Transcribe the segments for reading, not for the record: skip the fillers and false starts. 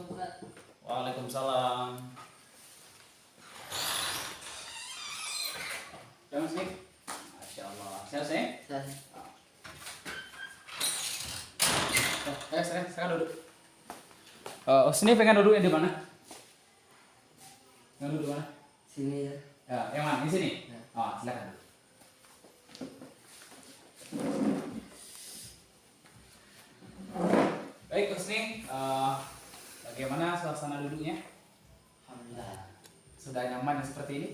Ustaz. Waalaikumsalam. Jangan sih. Masya Allah. Selesai? Ustaz. Sekarang duduk. Sini pengen duduknya di mana? Pengen duduk mana? Sini ya. Ya, yang mana? Di sini? Ya. Silakan. Baik, Husni. Bagaimana suasana duduknya? Alhamdulillah. Sudah nyaman seperti ini?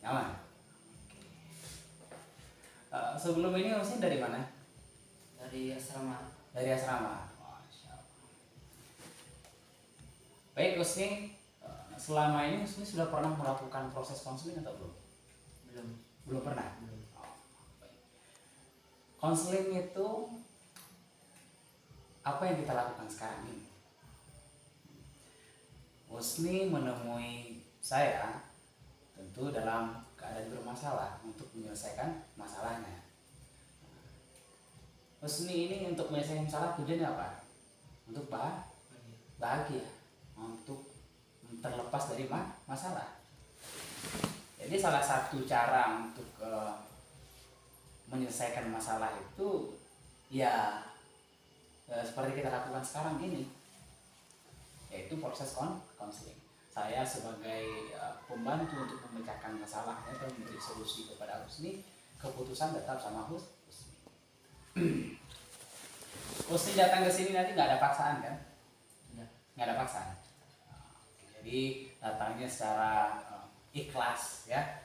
Nyaman. Sebelum ini Husni dari mana? Dari asrama. Dari asrama. Masya Allah. Baik, Husni. Selama ini Husni sudah pernah melakukan proses konseling atau belum? Belum. Belum pernah. Belum. Baik. Konseling itu apa yang kita lakukan sekarang ini? Husni menemui saya tentu dalam keadaan bermasalah untuk menyelesaikan masalahnya. Husni ini untuk menyelesaikan masalah tujuannya apa? Untuk bahagia, untuk terlepas dari masalah. Jadi salah satu cara untuk menyelesaikan masalah itu ya seperti kita lakukan sekarang ini, yaitu proses konseling. Saya sebagai pembantu untuk memecahkan masalahnya dan memberi solusi kepada Husni, keputusan tetap sama Husni. Husni datang ke sini nanti nggak ada paksaan kan? Nggak ada paksaan. Jadi datangnya secara ikhlas ya.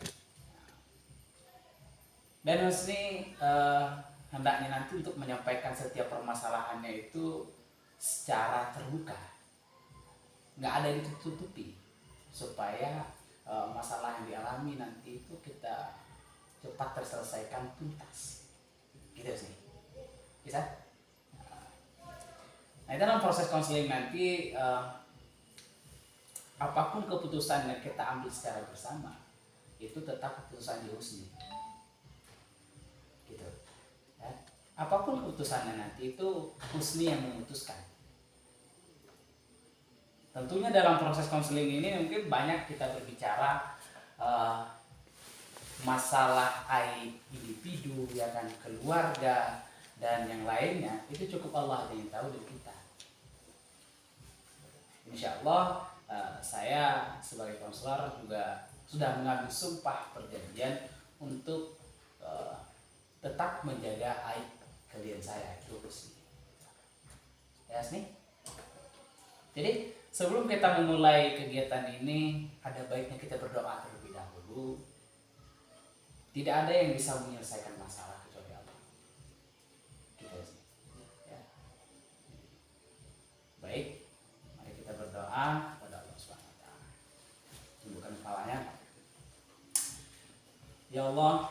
Dan Husni hendaknya nanti untuk menyampaikan setiap permasalahannya itu secara terbuka, nggak ada yang ditutupi, supaya masalah yang dialami nanti itu kita cepat terselesaikan tuntas, gitu sih, bisa. Nah, dalam proses konseling nanti apapun keputusan yang kita ambil secara bersama itu tetap keputusan Husni, gitu. Ya. Apapun keputusannya nanti itu Husni yang memutuskan. Tentunya dalam proses konseling ini mungkin banyak kita berbicara masalah aib individu, ya kan, keluarga dan yang lainnya, itu cukup Allah yang tahu dari kita. Insya Allah saya sebagai konselor juga sudah mengambil sumpah perjanjian untuk tetap menjaga aib klien saya itu Husni. Ya Husni? Jadi sebelum kita memulai kegiatan ini, ada baiknya kita berdoa terlebih dahulu. Tidak ada yang bisa menyelesaikan masalah kecuali Allah. Gitu sih. Ya. Baik, mari kita berdoa kepada Allah Subhanahu wa taala. Tundukkan kepalanya. Ya Allah,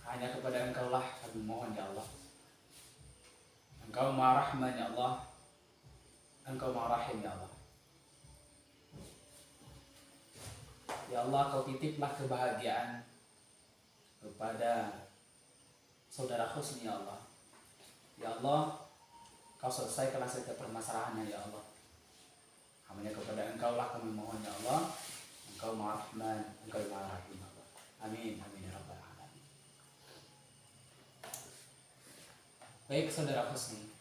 hanya kepada Engkau lah kami mohon ya Allah. Engkau Maha Rahman ya Allah. Engkau Maha Rahim ya Allah. Ya Allah, Kau titiplah kebahagiaan kepada saudara Husni ya Allah. Ya Allah, Kau selesaikanlah setiap permasalahannya ya Allah. Hanya kepada Engkau lah kami mohon ya Allah. Engkau Maha Rahman, Engkau Maha Rahim ya Allah. Amin, amin ya rabbal alamin. Baik saudara Husni,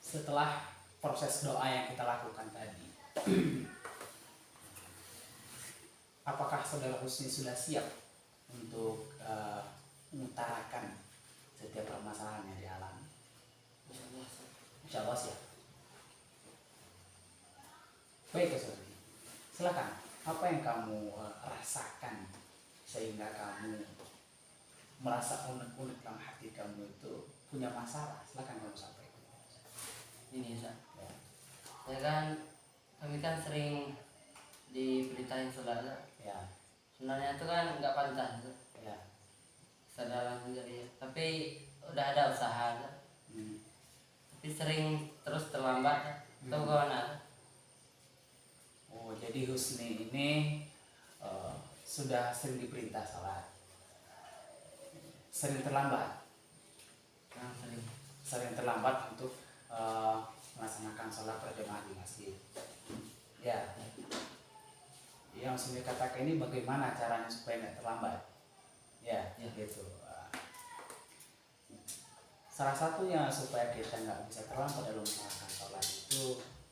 setelah proses doa yang kita lakukan tadi, apakah saudara Husni sudah siap untuk mengutarakan setiap permasalahan yang dialami? Insya Allah siap. Baik saudari, silakan. Apa yang kamu rasakan sehingga kamu merasa unek-unek dalam hati kamu itu punya masalah? Silakan kamu sampaikan. Ini Ustaz. Ya. Ya kan kami kan sering diberitain saudara. Ya. Sebenarnya itu kan nggak pantas. Ya. Sadar sendiri. Tapi udah ada usaha. Tapi sering terus terlambat. Tahu kawan? Oh, jadi Husni ini sudah sering diperintah salat, sering terlambat, Sering. sering terlambat untuk melaksanakan sholat berjamaah di masjid. Ya, yang saya katakan ini bagaimana caranya supaya nggak terlambat. Ya, Ya. gitu. Salah satunya supaya kita nggak bisa terlambat dalam melaksanakan sholat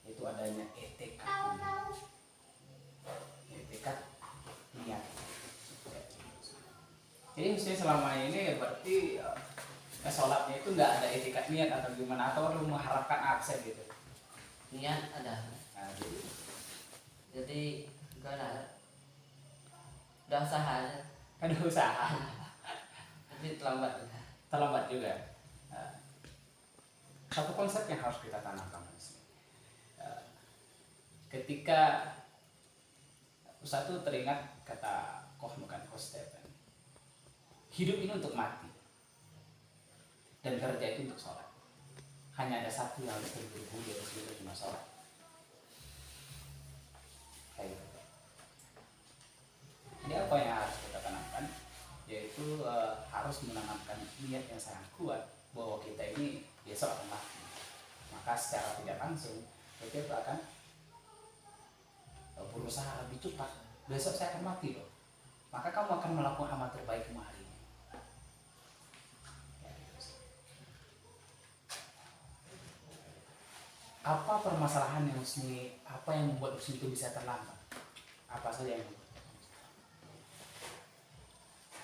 itu adanya etikad. Etikad niat. Jadi misalnya selama ini berarti sholatnya itu nggak ada etikat niat atau gimana, atau lu mengharapkan absen gitu. Niat ada. Nah, Jadi enggak ada. Udah usaha aja. ada usaha. Tapi terlambat juga. Terlambat juga. Satu konsep yang harus kita tanamkan di sini. Ketika satu teringat kata Koh Nukan Kostepen, hidup ini untuk mati dan kerja itu untuk sholat. Hanya ada satu yang harus terburu-buru dari seluruh cuma sholat. Kayak gitu. Jadi apa yang harus kita tanamkan? Yaitu harus menanamkan niat yang sangat kuat bahwa kita ini besok akan mati. Maka secara tidak langsung kita akan berusaha lebih cepat. Besok saya akan mati loh. Maka kamu akan melakukan amal terbaikmu hari ini. Ya, gitu. Apa permasalahan yang Husni, apa yang membuat Husni itu bisa terlambat? Apa saja yang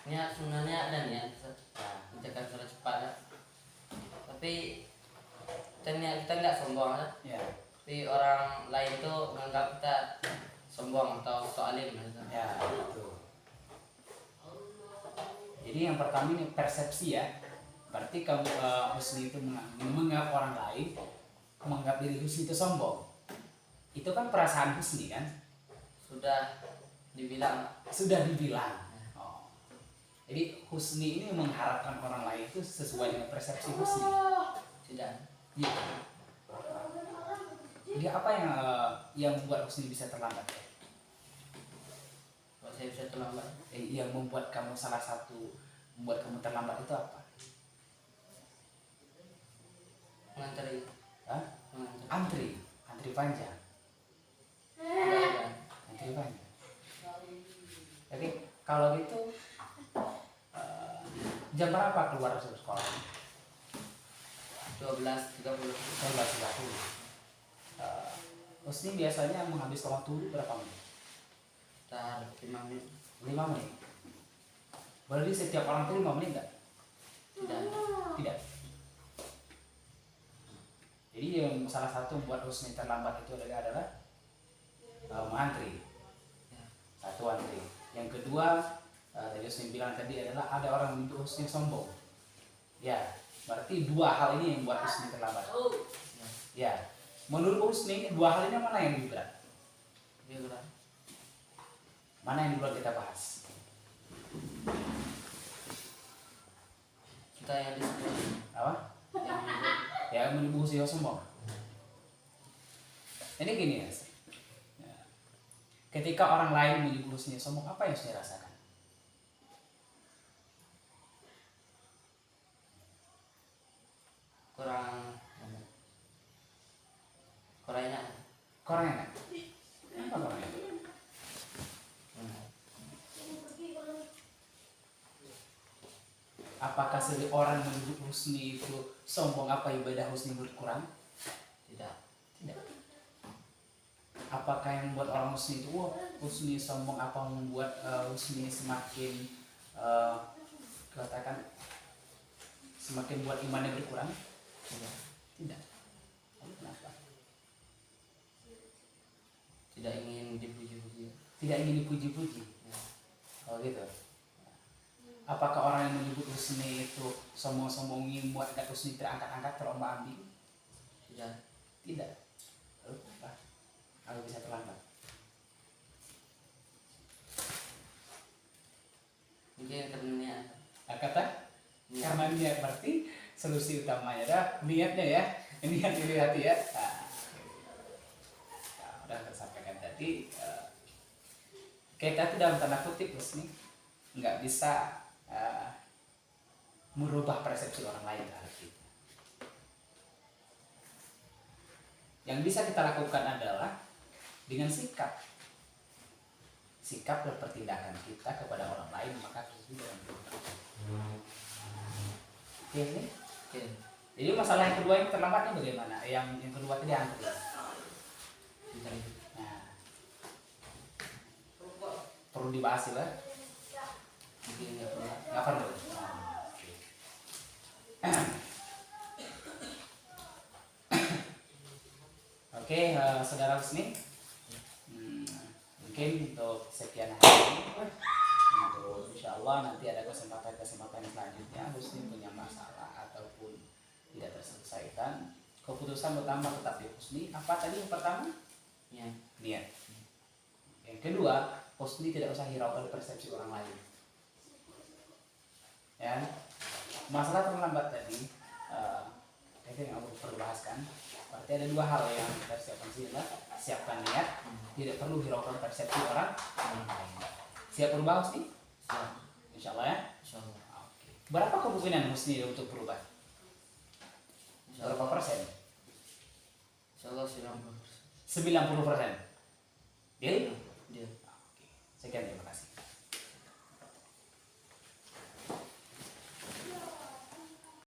Niat sebenarnya ada niat menjaga sholat cepat ya. Tapi kita nggak sombong ya. ya, Tapi orang lain tuh menganggap kita sombong atau soalim gitu. ya itu. Jadi yang pertama ini persepsi ya. Berarti kamu Husni itu menganggap orang lain, menganggap diri Husni itu sombong. Itu kan perasaan Husni kan? Sudah dibilang. Oh. Jadi Husni ini mengharapkan orang lain itu sesuai dengan persepsi Husni. Tidak. Ya. Jadi apa yang membuat Husni bisa terlambat? Kalau saya bisa terlambat. Yang membuat kamu salah satu membuat kamu terlambat itu apa? Mengantri. Hah? Mengantri. Antri panjang. Ada. Antri panjang. Jadi kalau gitu jam berapa keluar dari sekolah? 12.30. 12.30. Husni biasanya menghabiskan waktu berapa menit? Sekitar 5 menit. 5 menit. Berarti setiap orang itu 5 menit enggak? Tidak. Tidak. Jadi yang salah satu membuat Husni terlambat itu adalah mengantri. Ya. Satu antri. Yang kedua, tadi Husni bilang tadi adalah ada orang menuduh Husni sombong. Ya, berarti dua hal ini yang membuat Husni terlambat. Ya, menurut Husni dua hal ini mana yang lebih berat? Lebih berat. Mana yang duluan kita bahas? Kita yang disebut Apa? yang Ya, menuduh Husni sombong. Ini gini ya. Ketika orang lain menyebut Husni sombong, apa yang Husni rasakan? kurang enak. Kurang enak. Kenapa kurang enak? Apakah orang menyebut Husni itu sombong, apa ibadah Husni berkurang? Tidak. Tidak. Apakah yang membuat orang Husni itu, wah Husni sombong, apa membuat Husni semakin katakan semakin buat imannya berkurang? Tidak. Tidak. Lalu kenapa? Tidak ingin dipuji-puji. Tidak ingin dipuji-puji. Ya. Oh gitu. Apakah orang yang menyebut Husni itu sombong-sombong ingin membuat Husni terangkat-angkat, terombang-ambing? Tidak. Tidak. Lalu kenapa? Kalau bisa terlambat. Mungkin karena niat. Kata karena niat, berarti solusi utamanya adalah niatnya ya. Niat ini hati ya. Nah, udah tersampaikan tadi. Kita itu dalam tanda kutip Husni nggak bisa merubah persepsi orang lain terhadap kita. Yang bisa kita lakukan adalah dengan sikap dan pertindakan kita kepada orang lain, maka Husni dalam berubah. Oke, ini. Oke. Jadi masalah yang kedua yang terlambat ini bagaimana? Yang kedua tadi yang kedua. Nah, perlu dibahas ya, Mungkin nggak perlu. Oke, saudara Husni, mungkin untuk sekian hari ini, untuk insya Allah nanti ada kesempatan selanjutnya Husni punya masalah ataupun tidak terselesaikan, keputusan pertama tetap di Husni. Apa tadi yang pertama? ya. Niat. Yang kedua, Husni tidak usah hiraukan persepsi orang lain. Ya, masalah terlambat tadi, itu yang aku perlu bahaskan. Berarti ada dua hal yang kita siapkan sini, siapkan niat, tidak perlu hiraukan persepsi orang lain. Siap berubah Husni? Siap. Insya Allah ya. Insya Allah. Oke. Berapa kemungkinan Husni untuk berubah? Insya Berapa Allah. persen? Insya Allah 90%. 90%.